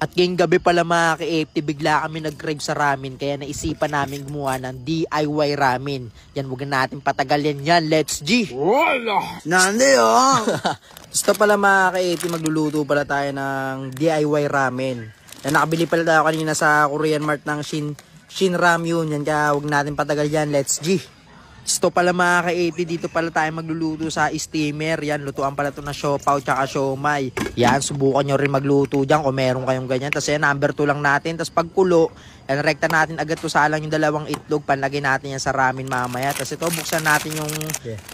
At ngayong gabi pala mga ka-AFT, bigla kami nag-crave sa ramen. Kaya naisipan namin gumawa ng DIY ramen. Yan, huwag natin patagalin yan. Let's G! Wala! Nandi oh! Gusto pala mga ka-AFT, magluluto pala tayo ng DIY ramen. Yan, nakabili pala tayo kanina sa Korean Mart ng Shin Ramyun. Yan, kaya huwag natin patagal yan. Let's G! Gusto pala mga ka-AFT, dito pala tayo magluluto sa steamer. Yan, lutuan pala ito na siopaw tsaka siomay. Yan, subukan nyo rin magluto dyan kung meron kayong ganyan. Tapos yan, number 2 lang natin. Tapos pagkulo, yan, rekta natin agad to salang yung dalawang itlog. Panlagay natin yan sa ramen mamaya. Tapos ito, buksan natin yung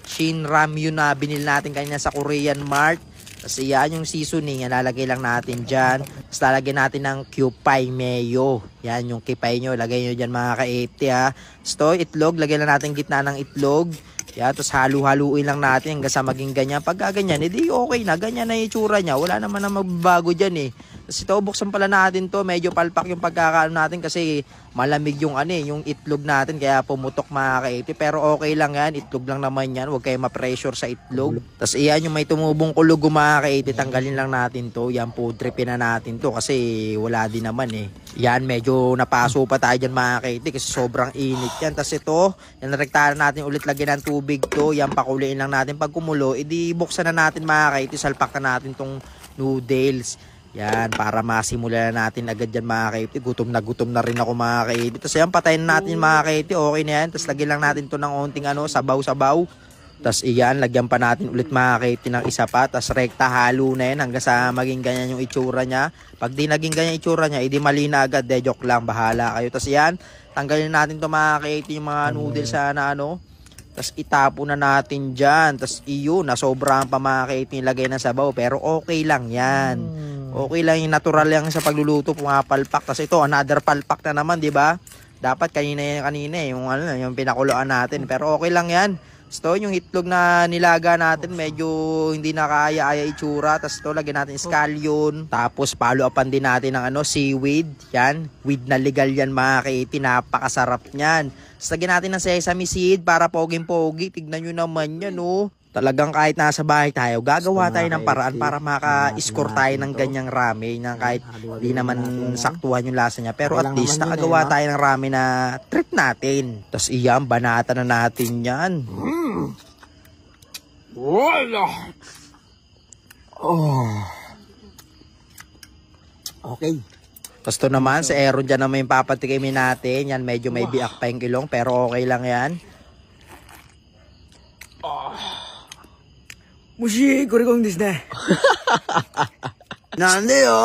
Shin Ramyun na binili natin kanina sa Korean Mart. Tapos yan yung seasoning, yan, lalagay lang natin dyan. Tapos lalagay natin ng Kewpie mayo. Yan yung kipay nyo, lagay nyo dyan mga ka-AFT ha. So itlog, lagay lang natin gitna ng itlog. Yan, tapos halu-haluin lang natin hanggang sa maging ganyan. Pag ganyan, edi okay na, ganyan na yung itsura niya. Wala naman na magbabago dyan eh. Tapos ito, buksan pala natin to. Medyo palpak yung pagkakaano natin kasi malamig yung yung itlog natin. Kaya pumutok mga ka-AFT. Pero okay lang yan. Itlog lang naman yan. Huwag kayo ma-pressure sa itlog. Tapos iyan yung may tumubong kulog mga ka-AFT. Tanggalin lang natin to. Yan, food tripin na natin to. Kasi wala din naman eh. Yan, medyo napaso pa tayo dyan mga ka-AFT. Kasi sobrang init yan. Tapos ito, yan, rektahan natin ulit lagyan ng tubig to. Yan, pakuliin lang natin. Pag kumulo, edi buksan na natin mga ka-AFT. Salpak na natin tong noodles. Yan, para masimula na natin agad yan mga ka-AFT. Gutom na rin ako mga ka-AFT. Tapos yan, patayin natin mga ka-AFT. Okay na yan. Tapos lagyan lang natin to ng onting sabaw-sabaw. Tapos iyan, lagyan pa natin ulit mga ka-AFT ng isa pa. Tapos rekta halo na yan hanggang sa maging ganyan yung itsura niya. Pag di naging ganyan yung itsura niya, edi mali na agad. De, joke lang, bahala kayo. Tapos iyan, tanggalin natin to mga ka-AFT yung mga noodles na Tapos itapo na natin dyan. Tapos iyon, nasobrahan pa mga ka-AFT yung lagay ng sabaw. Pero okay lang yan. Okay lang yung natural lang sa pagluluto, pumapalpak. Tapos ito, another palpak na naman, di ba? Dapat kanina yung pinakuloan natin. Pero okay lang yan. So, yung itlog na nilaga natin, medyo hindi na kaya-aya itsura. Tapos ito, lagyan natin scallion. Tapos, follow-upan din natin ng seaweed. Yan, weed na legal yan mga ka-AFT. Napakasarap niyan. Tapos, lagyan natin ng sesame seed para poging-pogi. Tignan nyo naman yan, oh. Talagang kahit nasa bahay tayo, gagawa tayo ng paraan para maka-score tayo ng ganyang ramen na kahit di naman saktuhan yung lasa niya. Pero at least nakagawa tayo ng ramen na trip natin. Tapos iyan, banata na natin yan. Wala! Oh. Okay. Tapos to naman, sa Aaron dyan naman yung papatikimin natin. Yan, medyo may biak pa yung kilong, pero okay lang yan. Mushi, kore kong desu ne. Nande yo?